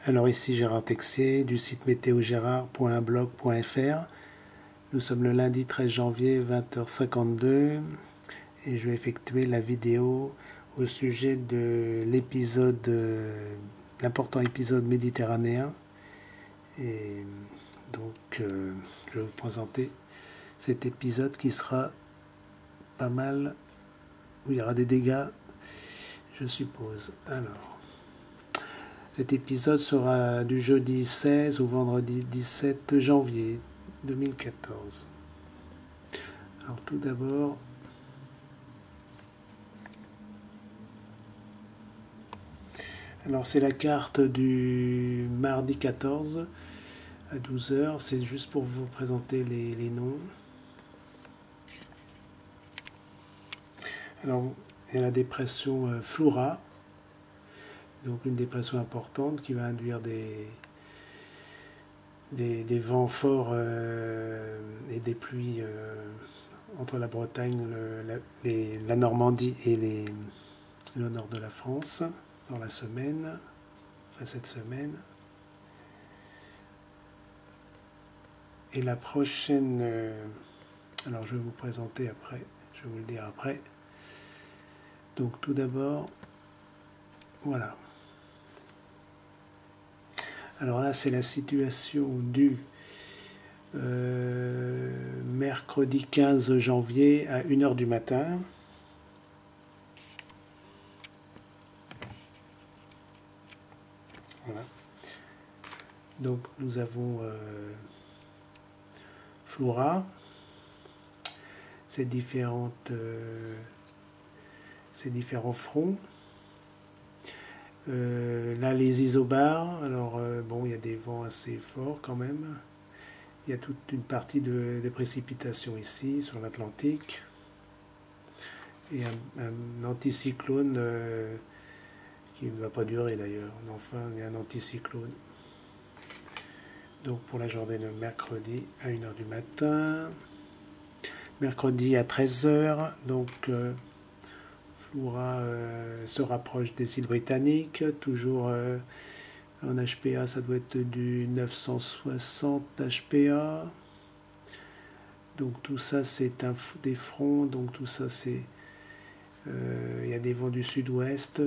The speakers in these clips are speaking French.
Alors ici Gérard Texier du site météogérard.blog.fr. Nous sommes le lundi 13 janvier 20h52 et je vais effectuer la vidéo au sujet de l'épisode, l'important épisode méditerranéen. Et donc je vais vous présenter cet épisode qui sera pas mal, où il y aura des dégâts, je suppose. Alors, cet épisode sera du jeudi 16 au vendredi 17 janvier 2014. Alors tout d'abord, c'est la carte du mardi 14 à 12h. C'est juste pour vous présenter les noms. Alors, il y a la dépression Flora, donc une dépression importante qui va induire des vents forts et des pluies entre la Bretagne, la Normandie et le nord de la France dans la semaine, enfin cette semaine. Et la prochaine, alors je vais vous présenter après, je vais vous le dire après. Donc tout d'abord, voilà. Alors là, c'est la situation du mercredi 15 janvier à 1h du matin. Voilà. Donc nous avons Flora, ces différents fronts. Là, les isobars, alors bon, il y a des vents assez forts quand même. Il y a toute une partie de précipitations ici, sur l'Atlantique. Et un anticyclone qui ne va pas durer d'ailleurs. Enfin, il y a un anticyclone. Donc pour la journée de mercredi à 1h du matin. Mercredi à 13h, donc Flora se rapproche des îles britanniques, toujours en HPA, ça doit être du 960 HPA. Donc tout ça c'est des fronts, donc tout ça c'est... Il y a des vents du sud-ouest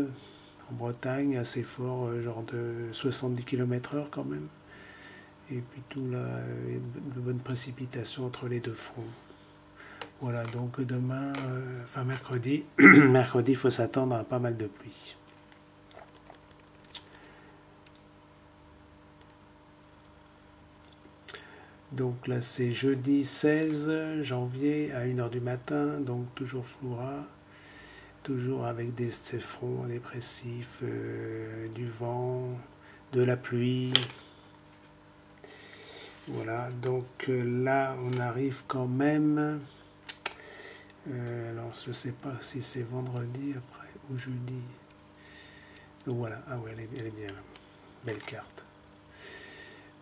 en Bretagne assez forts, genre de 70 km/h quand même. Et puis tout là, il y a de bonnes précipitations entre les deux fronts. Voilà, donc demain, enfin mercredi, mercredi, il faut s'attendre à pas mal de pluie. Donc là, c'est jeudi 16 janvier à 1h du matin, donc toujours Flora, toujours avec des fronts dépressifs, du vent, de la pluie. Voilà, donc là, on arrive quand même... alors, je ne sais pas si c'est vendredi après ou jeudi. Donc voilà, ah ouais, elle est bien là. Belle carte.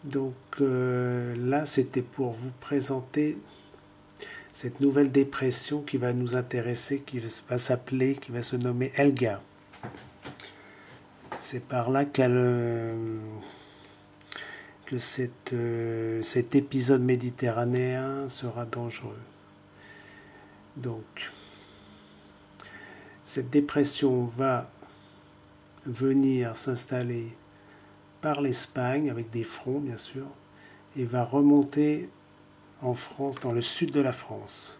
Donc là, c'était pour vous présenter cette nouvelle dépression qui va nous intéresser, qui va s'appeler, qui va se nommer Elga. C'est par là que cet épisode méditerranéen sera dangereux. Donc, cette dépression va venir s'installer par l'Espagne, avec des fronts bien sûr, et va remonter en France, dans le sud de la France.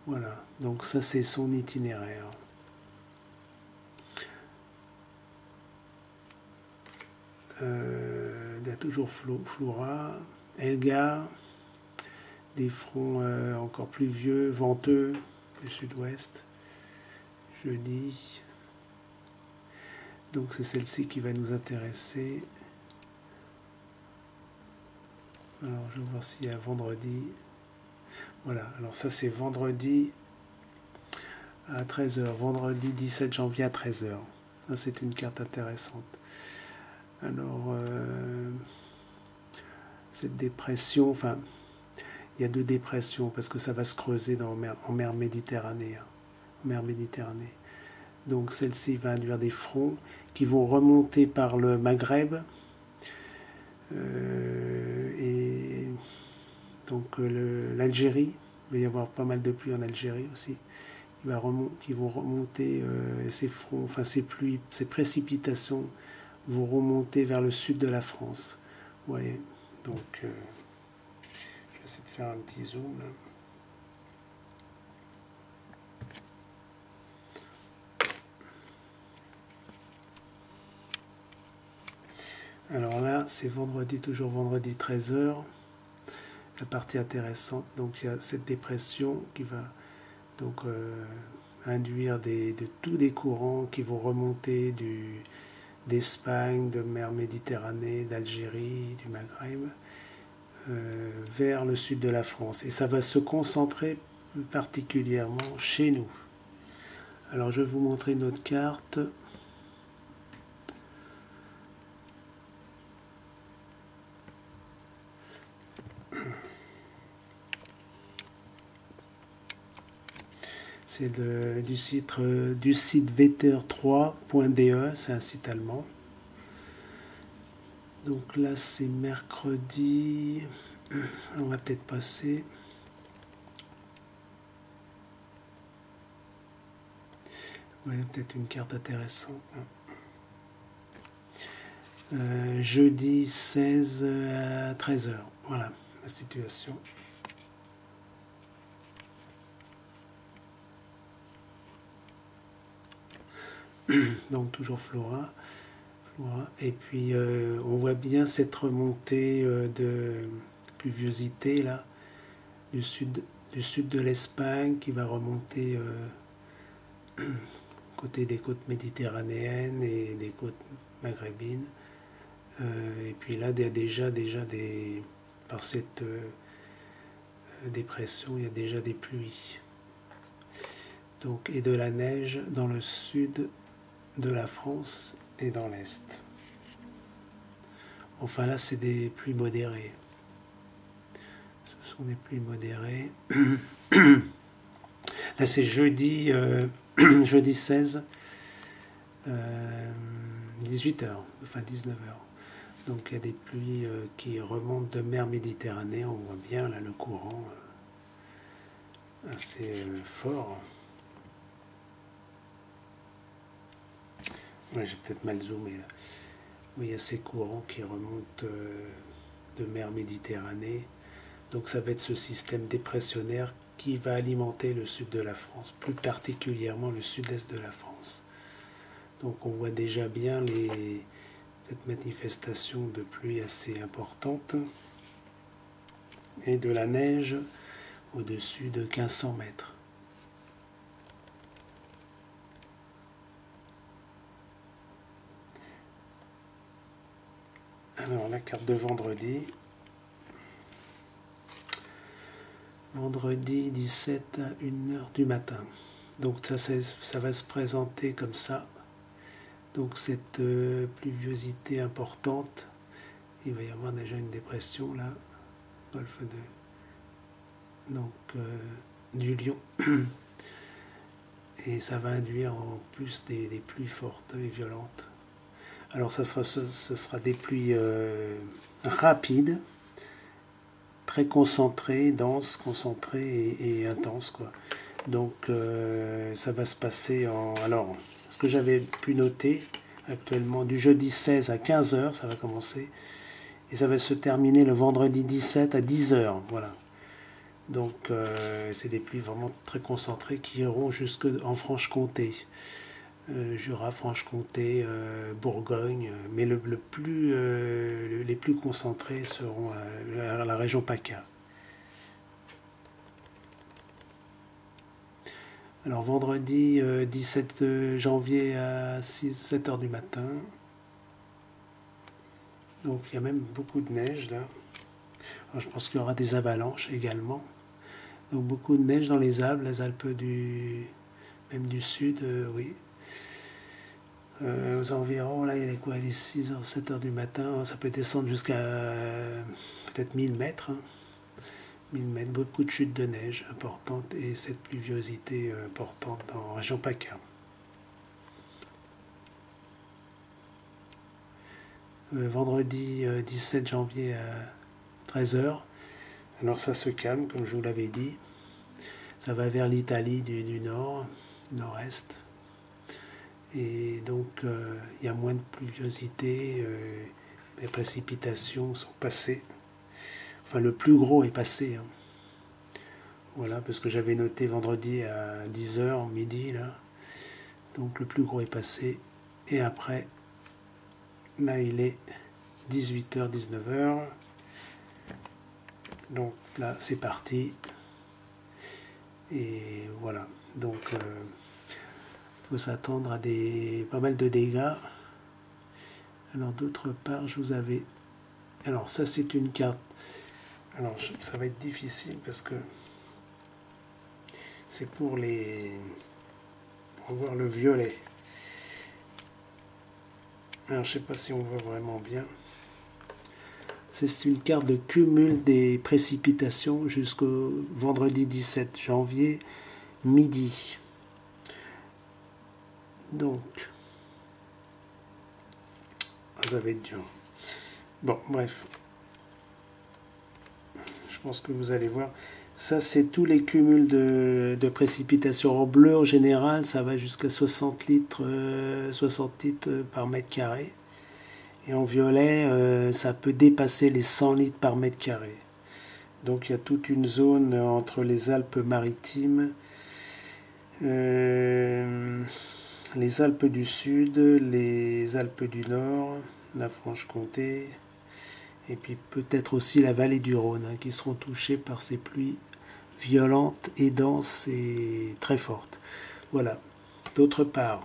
Voilà, donc ça c'est son itinéraire. Il y a toujours Flora, Elga, des fronts encore plus vieux, venteux, du sud-ouest, jeudi. Donc c'est celle-ci qui va nous intéresser. Alors je vais voir s'il y a vendredi. Voilà, alors ça c'est vendredi à 13h, vendredi 17 janvier à 13h. Ça c'est une carte intéressante. Alors cette dépression, enfin il y a deux dépressions parce que ça va se creuser en mer Méditerranée. Donc celle-ci va induire des fronts qui vont remonter par le Maghreb et donc l'Algérie. Il va y avoir pas mal de pluie en Algérie aussi, qui vont remonter ces fronts, enfin ces pluies, ces précipitations vont remonter vers le sud de la France. Vous voyez, donc je vais essayer de faire un petit zoom là. Alors là, c'est vendredi, toujours vendredi 13h. La partie intéressante, donc il y a cette dépression qui va donc induire tous des courants qui vont remonter d'Espagne, de mer Méditerranée, d'Algérie, du Maghreb, vers le sud de la France. Et ça va se concentrer plus particulièrement chez nous. Alors je vais vous montrer une autre carte. C'est du site wetter3.de, c'est un site allemand. Donc là c'est mercredi, on va peut-être passer. Ouais, peut-être une carte intéressante. Jeudi 16 à 13h, voilà la situation. Donc toujours Flora. Et puis on voit bien cette remontée de pluviosité là du sud de l'Espagne qui va remonter côté des côtes méditerranéennes et des côtes maghrébines. Et puis là, il y a déjà par cette dépression, il y a déjà des pluies. Donc, et de la neige dans le sud de la France et dans l'est. Enfin là, c'est des pluies modérées. Ce sont des pluies modérées. Là, c'est jeudi, jeudi 16, 18h, enfin 19h. Donc il y a des pluies qui remontent de mer Méditerranée. On voit bien là le courant assez fort. Ouais, j'ai peut-être mal zoomé là. Oui, il y a ces courants qui remontent de mer Méditerranée. Donc ça va être ce système dépressionnaire qui va alimenter le sud de la France, plus particulièrement le sud-est de la France. Donc on voit déjà bien cette manifestation de pluie assez importante et de la neige au-dessus de 1500 mètres. Alors la carte de vendredi. Vendredi 17 à 1h du matin. Donc ça va se présenter comme ça. Donc cette pluviosité importante, il va y avoir déjà une dépression là, golfe du Lion. Et ça va induire en plus des pluies fortes et violentes. Alors ce sera des pluies rapides, très concentrées, denses, concentrées et intenses, quoi. Donc ça va se passer Alors, ce que j'avais pu noter actuellement, du jeudi 16 à 15h, ça va commencer. Et ça va se terminer le vendredi 17 à 10h. Voilà. Donc c'est des pluies vraiment très concentrées qui iront jusque en Franche-Comté. Jura, Franche-Comté, Bourgogne, mais les plus concentrés seront à la région PACA. Alors vendredi 17 janvier à 7h du matin. Donc il y a même beaucoup de neige là. Alors, je pense qu'il y aura des avalanches également. Donc beaucoup de neige dans les Alpes même du sud, oui. Aux environs, là il est quoi, il est 6h, 7h du matin, ça peut descendre jusqu'à peut-être 1000 mètres. 1000 mètres, beaucoup de chutes de neige importantes et cette pluviosité importante en région PACA. vendredi 17 janvier à 13 h. Alors ça se calme, comme je vous l'avais dit. Ça va vers l'Italie du nord, nord-est. Et donc il y a moins de pluviosité, les précipitations sont passées. Enfin, le plus gros est passé. Hein. Voilà, parce que j'avais noté vendredi à 10 h, midi, là. Donc le plus gros est passé. Et après, là, il est 18 h, 19 h. Donc là, c'est parti. Et voilà. Donc, il faut s'attendre à pas mal de dégâts. Alors, d'autre part, je vous avais... Alors, ça, c'est une carte. Alors, ça va être difficile parce que c'est pour voir le violet. Alors, je ne sais pas si on voit vraiment bien. C'est une carte de cumul des précipitations jusqu'au vendredi 17 janvier, midi. Donc, ça va être dur. Bon, bref. Je pense que vous allez voir. Ça, c'est tous les cumuls de précipitations. En bleu, en général, ça va jusqu'à 60 litres par mètre carré. Et en violet, ça peut dépasser les 100 litres par mètre carré. Donc il y a toute une zone entre les Alpes-Maritimes, les Alpes du Sud, les Alpes du Nord, la Franche-Comté, et puis peut-être aussi la vallée du Rhône, hein, qui seront touchées par ces pluies violentes et denses et très fortes. Voilà. D'autre part,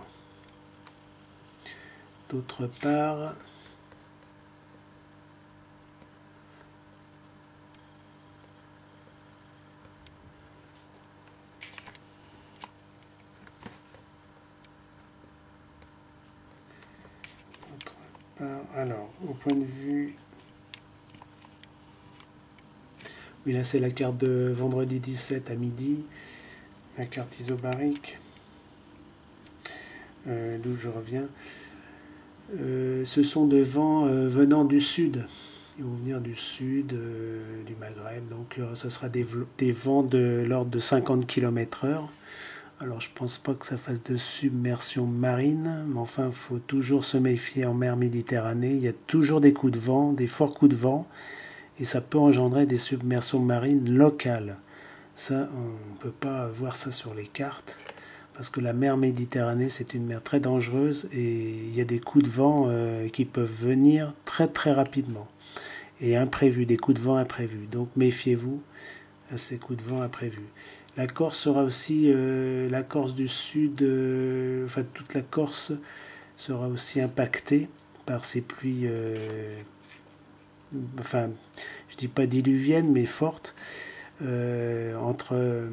alors, au point de vue... Oui, là, c'est la carte de vendredi 17 à midi, la carte isobarique, d'où je reviens. Ce sont des vents venant du sud. Ils vont venir du sud, du Maghreb. Donc, ce sera des vents de l'ordre de 50 km/h. Alors, je pense pas que ça fasse de submersion marine, mais enfin, il faut toujours se méfier en mer Méditerranée. Il y a toujours des coups de vent, des forts coups de vent, et ça peut engendrer des submersions marines locales. Ça, on ne peut pas voir ça sur les cartes, parce que la mer Méditerranée, c'est une mer très dangereuse, et il y a des coups de vent qui peuvent venir très très rapidement, et imprévus, des coups de vent imprévus. Donc, méfiez-vous à ces coups de vent imprévus. La Corse sera aussi, la Corse du Sud, enfin toute la Corse sera aussi impactée par ces pluies, enfin je dis pas diluviennes mais fortes, entre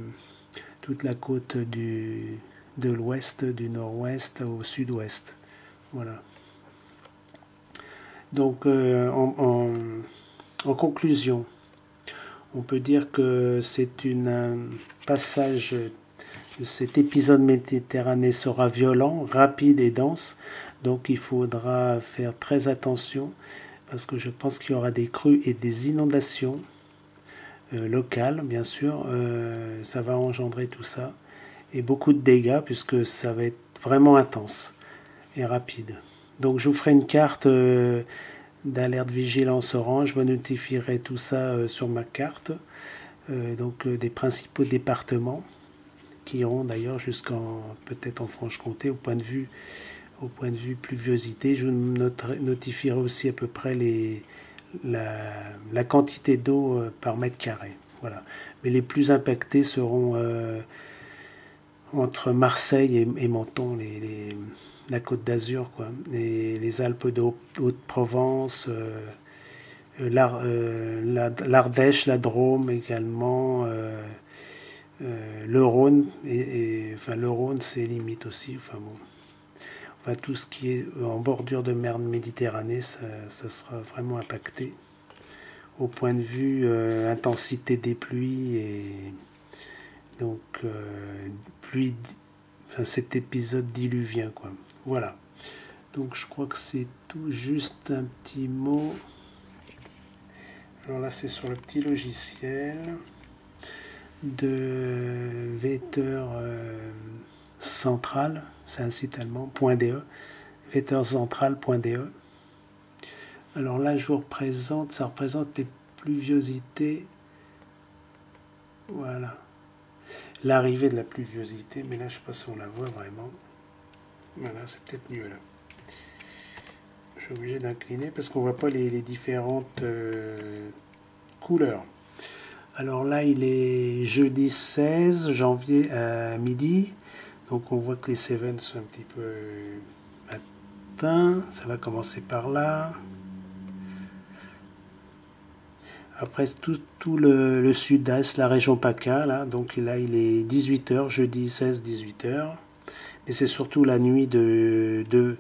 toute la côte de l'ouest, du nord-ouest au sud-ouest. Voilà. Donc en conclusion, on peut dire que c'est un passage de cet épisode méditerranéen sera violent, rapide et dense. Donc il faudra faire très attention parce que je pense qu'il y aura des crues et des inondations locales, bien sûr. Ça va engendrer tout ça. Et beaucoup de dégâts puisque ça va être vraiment intense et rapide. Donc je vous ferai une carte d'alerte vigilance orange. Je vous notifierai tout ça sur ma carte. Donc des principaux départements qui iront d'ailleurs jusqu'en peut-être en Franche-Comté au point de vue pluviosité. Je vous notifierai aussi à peu près la quantité d'eau par mètre carré. Voilà. Mais les plus impactés seront entre Marseille et Menton, la Côte d'Azur, quoi. Les Alpes de Haute-Provence, l'Ardèche, la Drôme également, le Rhône, enfin le Rhône c'est limite aussi, enfin bon. Enfin, tout ce qui est en bordure de mer Méditerranée, ça sera vraiment impacté au point de vue intensité des pluies et donc pluie, enfin, cet épisode diluvien, quoi. Voilà. Donc je crois que c'est tout, juste un petit mot. Alors là c'est sur le petit logiciel de Vetter Central, c'est un site allemand, .de, vettercentral.de. Alors là je vous représente, ça représente les pluviosités, voilà, l'arrivée de la pluviosité, mais là je ne sais pas si on la voit vraiment. Voilà, c'est peut-être mieux là. Je suis obligé d'incliner parce qu'on ne voit pas les différentes couleurs. Alors là, il est jeudi 16 janvier à midi. Donc on voit que les Cévennes sont un petit peu atteints. Ça va commencer par là. Après, tout le sud-est, la région PACA, là. Donc là, il est 18h, jeudi 16, 18h. Mais c'est surtout la nuit du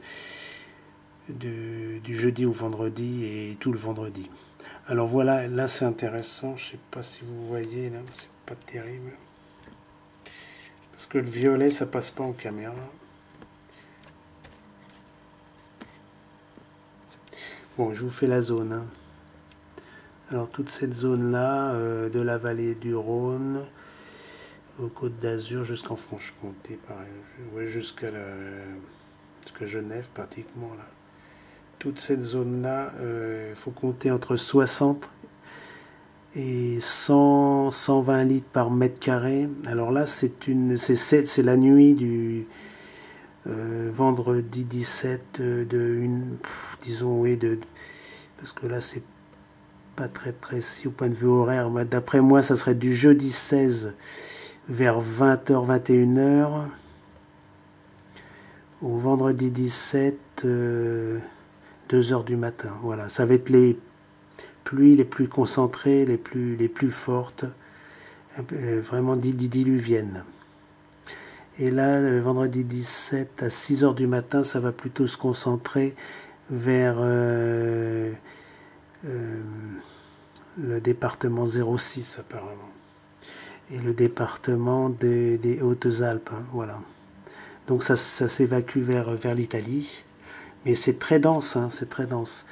jeudi au vendredi et tout le vendredi. Alors voilà, là c'est intéressant, je ne sais pas si vous voyez, là, c'est pas terrible. Parce que le violet, ça passe pas en caméra. Bon, je vous fais la zone. Hein. Alors toute cette zone-là, de la vallée du Rhône, aux Côtes d'Azur, jusqu'en Franche-Comté, pareil, ouais, jusqu'à Genève pratiquement là. Toute cette zone-là, il faut compter entre 60 et 100, 120 litres par mètre carré. Alors là, c'est la nuit du vendredi 17 disons, oui, parce que là, c'est pas très précis au point de vue horaire. D'après moi, ça serait du jeudi 16 vers 20h, 21h. Au vendredi 17, 2h du matin. Voilà, ça va être les pluies les plus concentrées, les plus fortes, vraiment diluviennes. Et là, le vendredi 17 à 6h du matin, ça va plutôt se concentrer vers le département 06 apparemment. Et le département des Hautes-Alpes, hein, voilà. Donc ça s'évacue vers l'Italie. Mais c'est très dense, hein, c'est très dense.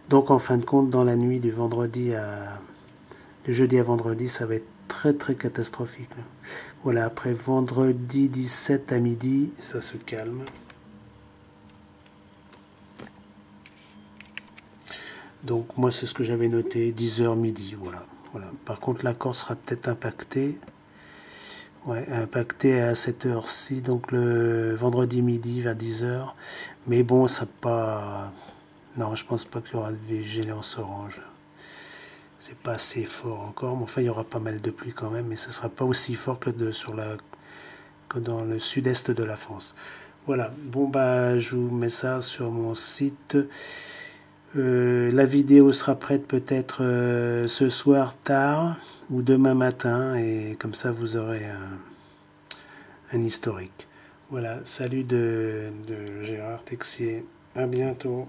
Donc en fin de compte, dans la nuit du jeudi à vendredi, ça va être très très catastrophique. Là. Voilà, après vendredi 17 à midi, ça se calme. Donc moi c'est ce que j'avais noté, 10h midi, voilà. Par contre la Corse sera peut-être impactée. Ouais, impacté à cette heure-ci, donc le vendredi midi vers 10h. Mais bon, ça pas. Non, je pense pas qu'il y aura de vigilance orange. C'est pas assez fort encore, mais enfin il y aura pas mal de pluie quand même, mais ce sera pas aussi fort que dans le sud-est de la France. Voilà, bon bah je vous mets ça sur mon site. La vidéo sera prête peut-être ce soir tard ou demain matin, et comme ça vous aurez un historique. Voilà, salut de Gérard Texier, à bientôt.